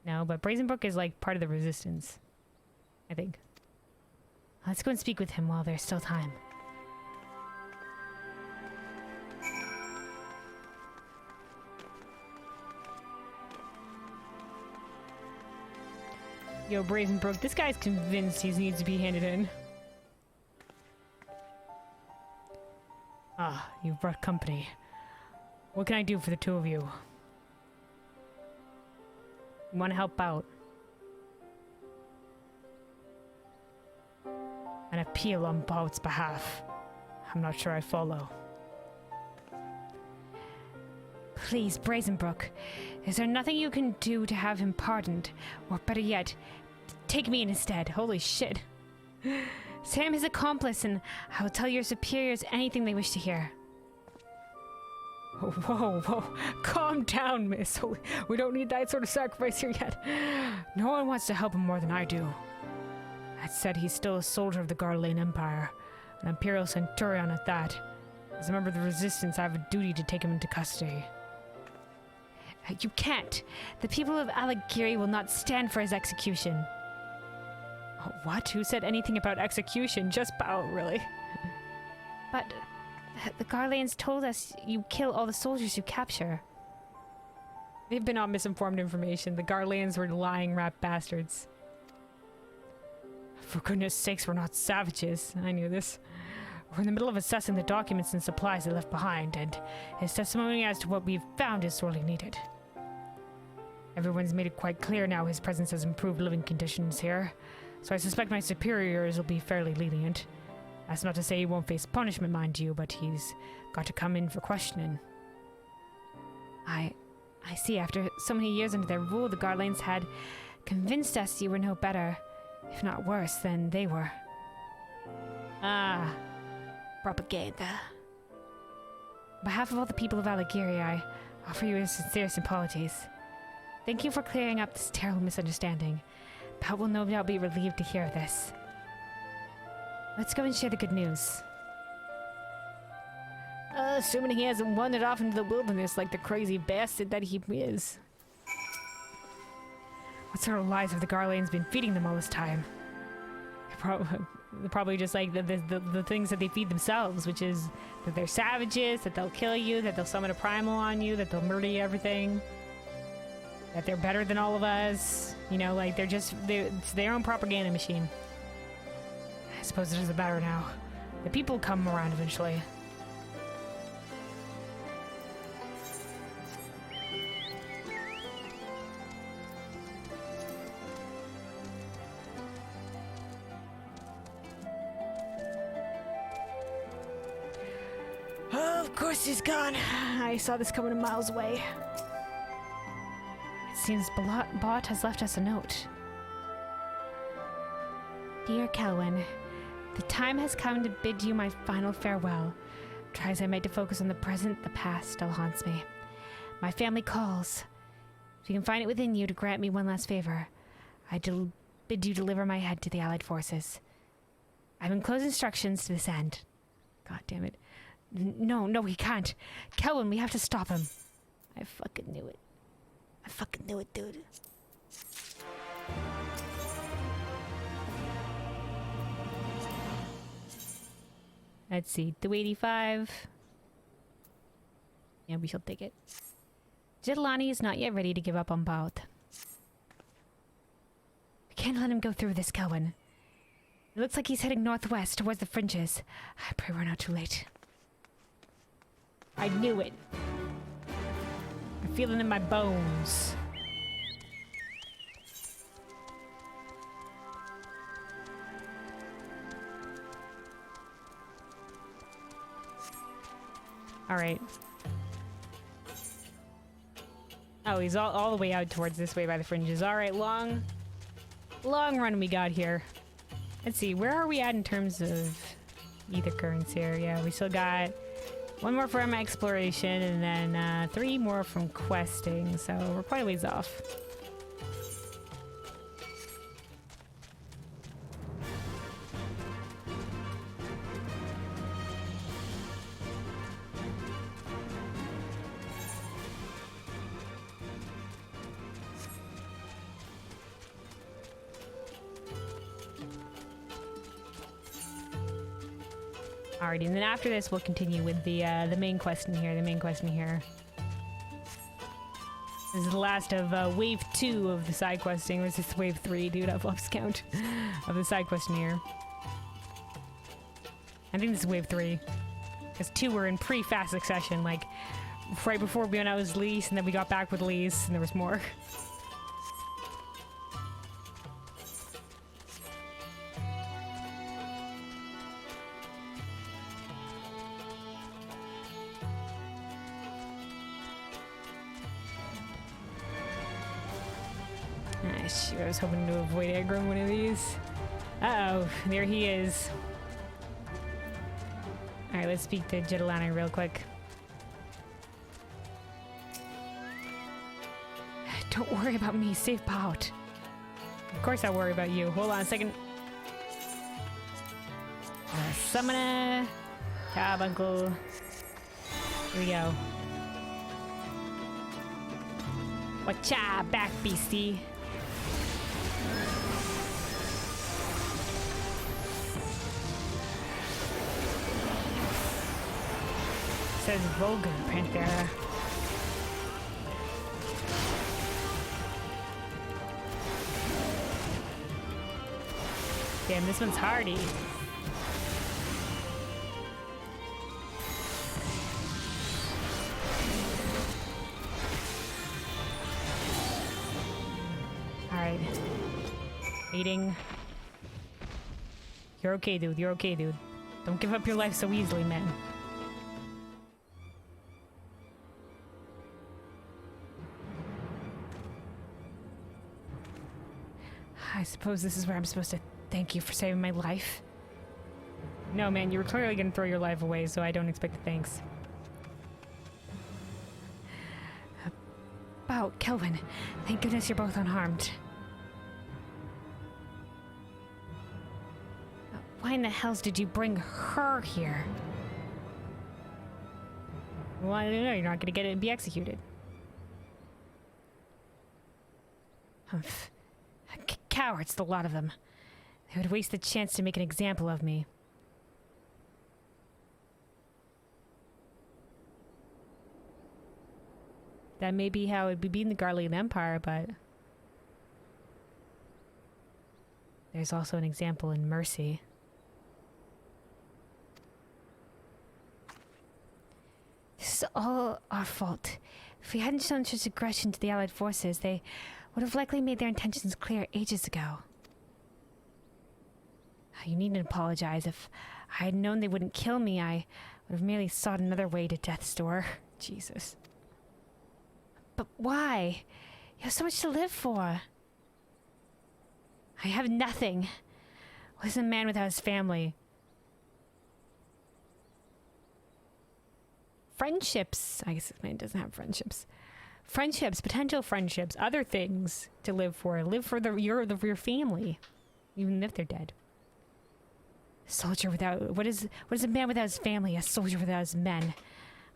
No, but Brazenbrook is like part of the resistance. I think. Let's go and speak with him while there's still time. Yo, Brazenbrook, this guy's convinced he needs to be handed in. Ah, you've brought company. What can I do for the two of you? You want to help out? An appeal on Bout's behalf. I'm not sure I follow. Please, Brazenbrook, is there nothing you can do to have him pardoned? Or better yet, take me in instead. Holy shit. Say I'm his accomplice and I will tell your superiors anything they wish to hear. Whoa. Calm down, miss. We don't need that sort of sacrifice here yet. No one wants to help him more than I do. That said, he's still a soldier of the Garlean Empire. An Imperial centurion at that. As a member of the Resistance, I have a duty to take him into custody. You can't. The people of Ala Ghiri will not stand for his execution. What? Who said anything about execution? Just Bout, really? But the Garleans told us you kill all the soldiers you capture. They've been on misinformed information. The Garleans were lying rat bastards. For goodness sakes, we're not savages. I knew this. We're in the middle of assessing the documents and supplies they left behind, and his testimony as to what we've found is sorely needed. Everyone's made it quite clear now his presence has improved living conditions here, so I suspect my superiors will be fairly lenient. That's not to say he won't face punishment, mind you, but he's got to come in for questioning. I see. After so many years under their rule, the Garleans had convinced us you were no better, if not worse, than they were. Ah, propaganda. On behalf of all the people of Ala Ghiri, I offer you a sincere apologies. Thank you for clearing up this terrible misunderstanding. Pat will no doubt be relieved to hear this. Let's go and share the good news. Assuming he hasn't wandered off into the wilderness like the crazy bastard that he is. What sort of lies have the Garleans been feeding them all this time? Probably just like the things that they feed themselves, which is that they're savages, that they'll kill you, that they'll summon a primal on you, that they'll murder you, everything. That they're better than all of us. You know, like it's their own propaganda machine. I suppose it doesn't matter now. The people come around eventually. Of course he's gone. I saw this coming a miles away. It seems Bot has left us a note. Dear Kelwyn, the time has come to bid you my final farewell. Try as I might to focus on the present, the past still haunts me. My family calls. If you can find it within you to grant me one last favor, I bid you deliver my head to the Allied forces. I've enclosed instructions to this end. God damn it. No, he can't. Kelwyn, we have to stop him. I fucking knew it. I fucking knew it, dude. Let's see. 285. Yeah, we shall take it. Jitlani is not yet ready to give up on Baut. We can't let him go through this, Kelwyn. It looks like he's heading northwest towards the fringes. I pray we're not too late. I knew it. I feel it in my bones. Alright. Oh, he's all the way out towards this way by the fringes. Alright, long run we got here. Let's see, where are we at in terms of ether currents here? Yeah, we still got one more from exploration, and then 3 more from questing, so we're quite a ways off. Alrighty, and then after this we'll continue with the main quest in here, This is the last of wave 2 of the side questing, or is this wave 3? Dude, I've lost count of the side quest in here. I think this is wave 3. Because 2 were in pretty fast succession, like right before we went out was Lise, and then we got back with Lise, and there was more. Shoot, I was hoping to avoid aggro on one of these. Uh-oh, there he is. Alright, let's speak to Jitlani real quick. Don't worry about me, save Baut. Of course I worry about you. Hold on a second. Summoner. Carbuncle. Here we go. Watcha, back beastie. Says Volga Panthera. Damn, this one's hardy. Alright. Eating. You're okay, dude. You're okay, dude. Don't give up your life so easily, man. I suppose this is where I'm supposed to thank you for saving my life. No, man, you were clearly gonna throw your life away, so I don't expect the thanks. Oh, Kelvin. Thank goodness you're both unharmed. Why in the hells did you bring her here? Well, I don't know. You're not going to get it and be executed. Humph. Cowards, the lot of them. They would waste the chance to make an example of me. That may be how it would be in the Garlean Empire, but there's also an example in mercy. This is all our fault. If we hadn't shown such aggression to the Allied forces, they would have likely made their intentions clear ages ago. You needn't apologize. If I had known they wouldn't kill me, I would have merely sought another way to death's door. Jesus. But why? You have so much to live for. I have nothing. What is a man without his family? Friendships. I guess this man doesn't have friendships. Friendships, potential friendships, other things to live for. Live for your family, even if they're dead. Soldier without... What is a man without his family? A soldier without his men.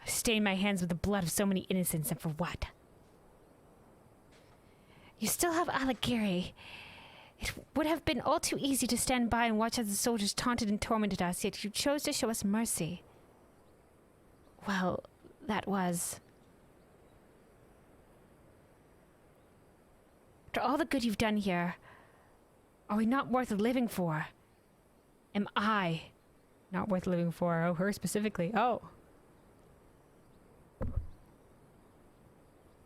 I've stained my hands with the blood of so many innocents, and for what? You still have Ala Ghiri. It would have been all too easy to stand by and watch as the soldiers taunted and tormented us, yet you chose to show us mercy. Well, that was... After all the good you've done here, are we not worth living for? Am I not worth living for? Oh, her specifically. Oh.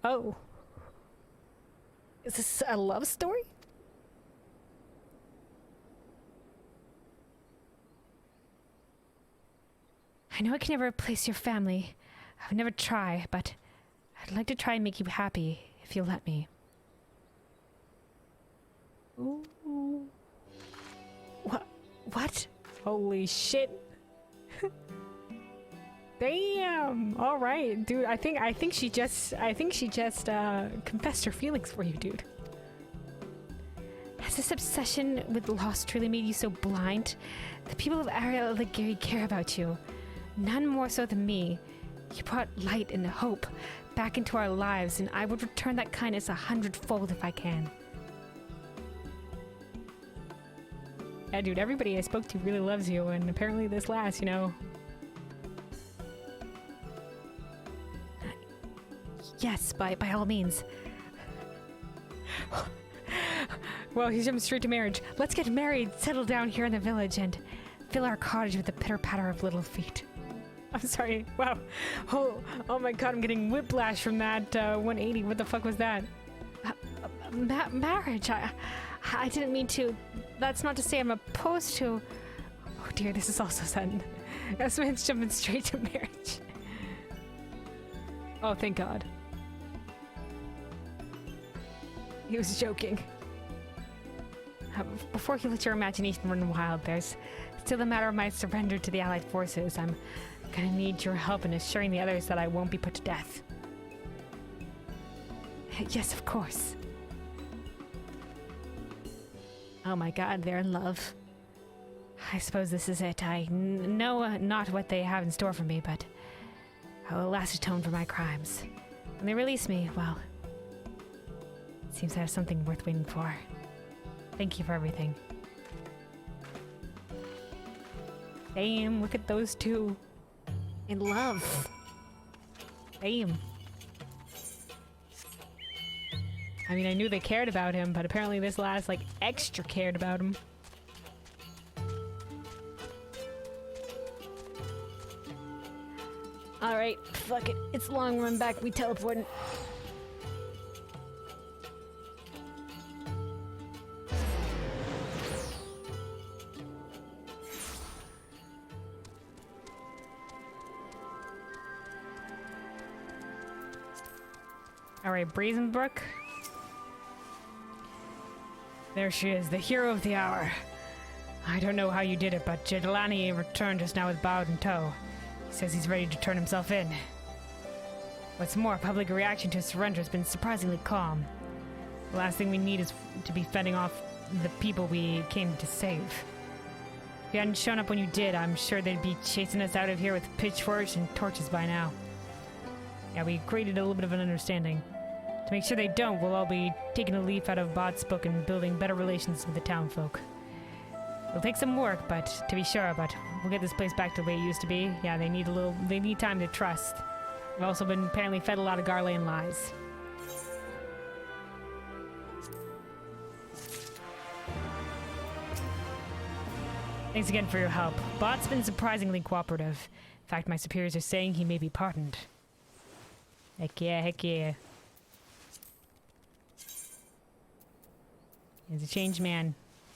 Oh. Is this a love story? I know I can never replace your family. I would never try, but I'd like to try and make you happy if you'll let me. Ooh. What? Holy shit. Damn. All right, dude. I think she just confessed her feelings for you, dude. Has this obsession with loss truly made you so blind? The people of Ala Ghiri care about you. None more so than me. You brought light and hope back into our lives, and I would return that kindness 100-fold if I can. Yeah, dude, everybody I spoke to really loves you, and apparently this lass, you know. Yes, by all means. Well, he's jumping straight to marriage. Let's get married, settle down here in the village, and fill our cottage with the pitter-patter of little feet. I'm sorry. Wow. Oh my god, I'm getting whiplash from that 180. What the fuck was that? Marriage? I didn't mean to. That's not to say I'm opposed to... Oh dear, this is also sudden. This man's jumping straight to marriage. Oh, thank god. He was joking. Before you let your imagination run wild, there's still the matter of my surrender to the Allied forces. I'm gonna need your help in assuring the others that I won't be put to death. Yes, of course. Oh my god, they're in love. I suppose this is it. I know not what they have in store for me, but I will at last atone for my crimes. When they release me, well, it seems I have something worth waiting for. Thank you for everything. Damn, look at those two. In love. Damn. I mean, I knew they cared about him, but apparently this lass, like, extra cared about him. Alright, fuck it. It's a long run back. We teleporting. Alright, Brazenbrook. There she is, the hero of the hour. I don't know how you did it, but Jedalani returned just now with bowed in tow. He says he's ready to turn himself in. What's more, public reaction to surrender has been surprisingly calm. The last thing we need is to be fending off the people we came to save. If you hadn't shown up when you did, I'm sure they'd be chasing us out of here with pitchforks and torches by now. Yeah, we created a little bit of an understanding. To make sure they don't, we'll all be taking a leaf out of Bot's book and building better relations with the townfolk. It'll take some work, but to be sure, but we'll get this place back to the way it used to be. Yeah, they need time to trust. We've also been apparently fed a lot of Garlean lies. Thanks again for your help. Bot's been surprisingly cooperative. In fact, my superiors are saying he may be pardoned. Heck yeah, heck yeah. He's a changed man.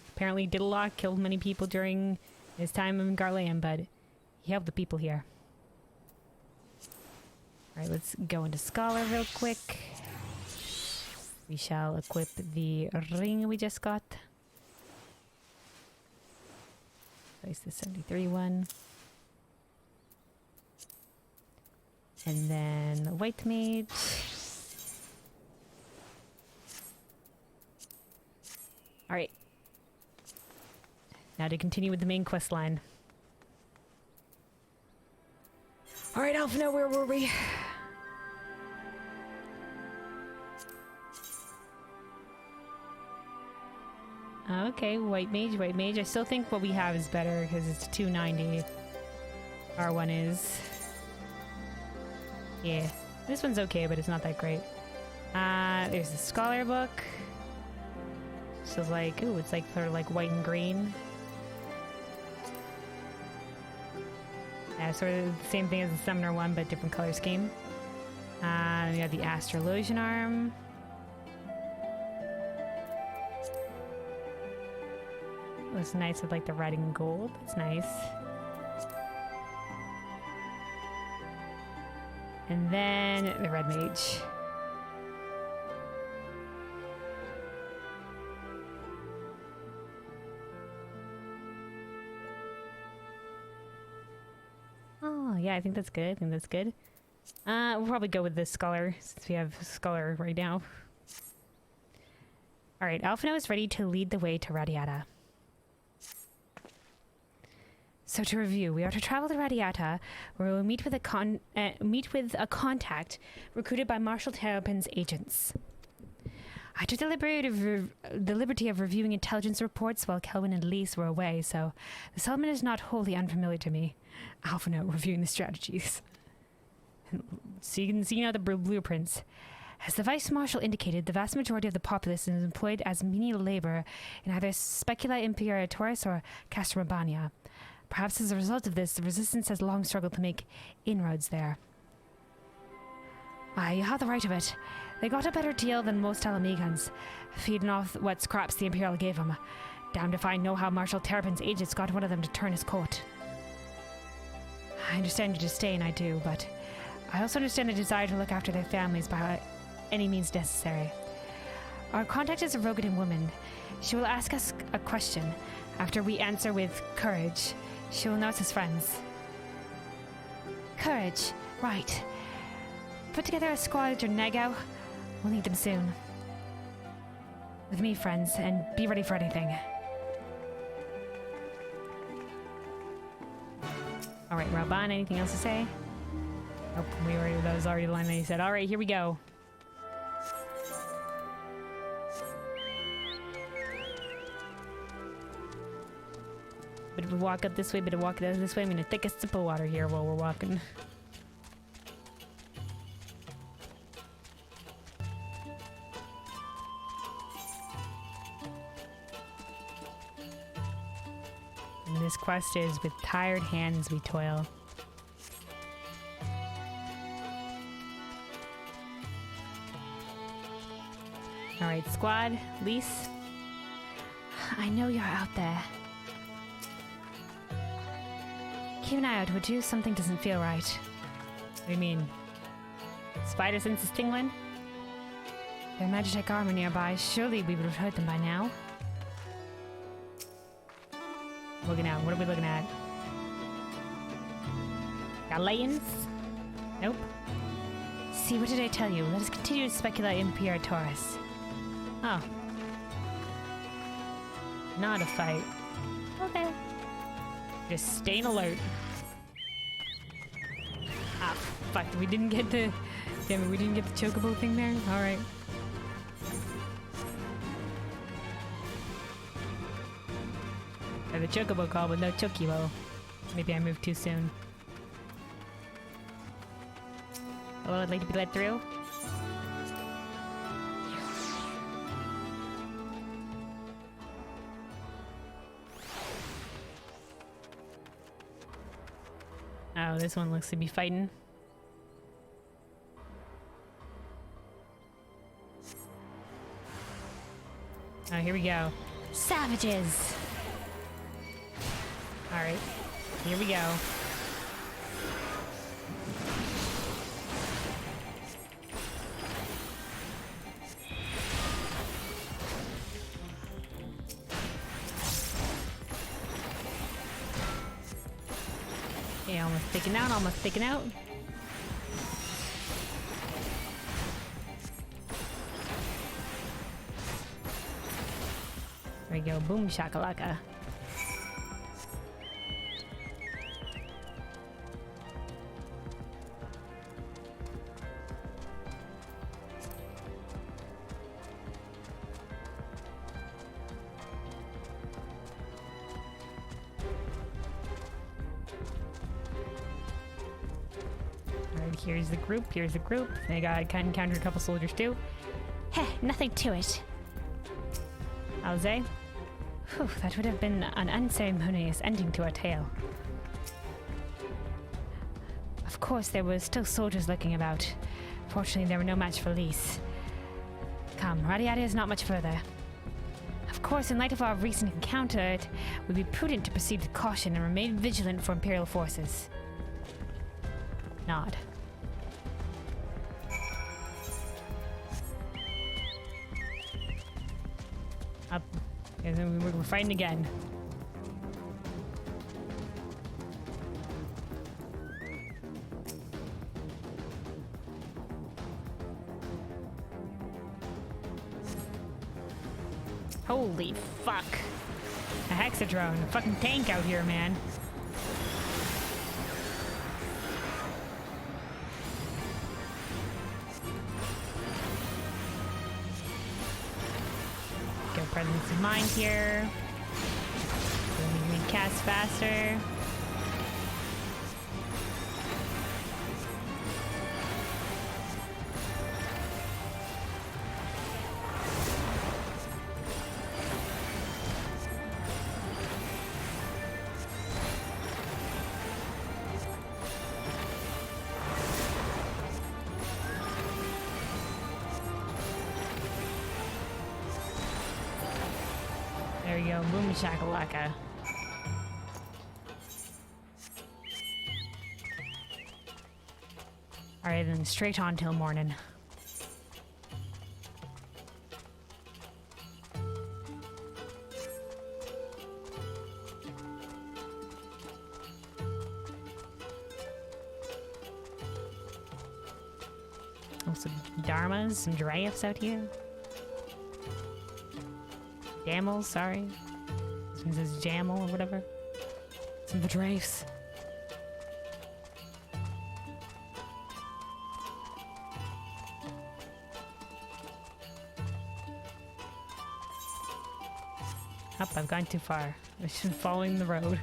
Apparently did a lot, killed many people during his time in Garlean, but he helped the people here. Alright, let's go into Scholar real quick. We shall equip the ring we just got. Place the 73 one. And then the White Mage. Alright. Now to continue with the main quest line. Alright, Alphina, where were we? Okay, White Mage, White Mage. I still think what we have is better because it's 290. Our one is. Yeah. This one's okay, but it's not that great. There's the Scholar book. So it's like, ooh, it's like sort of like white and green. Yeah, sort of the same thing as the Summoner one, but different color scheme. We have the Astrologian arm. Looks nice with like the red and gold. It's nice. And then the Red Mage. Oh, yeah, I think that's good. I think that's good. We'll probably go with this Scholar, since we have Scholar right now. Alright, Alphina is ready to lead the way to Radiata. So to review, we are to travel to Radiata, where we will meet with a contact recruited by Marshal Terrapin's agents. I took the liberty of reviewing intelligence reports while Kelvin and Lise were away, so the settlement is not wholly unfamiliar to me. Alphina reviewing the strategies. So you can see now the blueprints. As the Vice Marshal indicated, the vast majority of the populace is employed as menial labor in either Specula Imperatoris or Castrobania. Perhaps as a result of this, the Resistance has long struggled to make inroads there. Aye, you have the right of it. They got a better deal than most Alamegans, feeding off what scraps the Imperial gave them. Damned if I know how Marshal Terrapin's agents got one of them to turn his coat. I understand your disdain, I do, but I also understand the desire to look after their families by any means necessary. Our contact is a Rogadin woman. She will ask us a question. After we answer with courage, she will know us as friends. Courage, right. Put together a squad to Negao. We'll need them soon. With me, friends, and be ready for anything. Alright, Raban, anything else to say? Nope, that was already the line that he said. Alright, here we go. Bit of a walk up this way, bit of a walk down this way. I'm gonna take a sip of water here while we're walking. And this quest is with tired hands we toil. Alright, squad, Lise. I know you're out there. Keep an eye out, would you? Something doesn't feel right. What do you mean? Spider sense is tingling? Their Magitech armor nearby. Surely we would have heard them by now. Looking out. What are we looking at? Garleans? Nope. See, what did I tell you? Let us continue to speculate in Pierre Taurus. Oh. Not a fight. Okay. Just staying alert. Ah, fuck. We didn't get the... Damn it, we didn't get the chocobo thing there? Alright. The chocobo call, but no chocobo. Maybe I moved too soon. Hello, I'd like to be led through. Oh, this one looks to be fighting. Oh, here we go. Savages! Alright, here we go. Okay, almost taken out, almost taken out. There we go, boom shakalaka. Here's the group, here's the group. I got encountered a couple soldiers too. Heh, nothing to it. Alze? Whew, that would have been an unceremonious ending to our tale. Of course, there were still soldiers looking about. Fortunately, there were no match for Lise. Come, Radiata is not much further. Of course, in light of our recent encounter, it would be prudent to proceed with caution and remain vigilant for Imperial forces. Nod. Up. And then we're fighting again. Holy fuck. A hexadrone, a fucking tank out here, man. Presence of mind here. We can cast faster. There we go, boom shakalaka. Alright, then straight on till morning. Also, Dharmas, some giraffes out here. Jamels, sorry. This is Jamel or whatever. Some Vidraves. Up, I've gone too far. I should be following the road.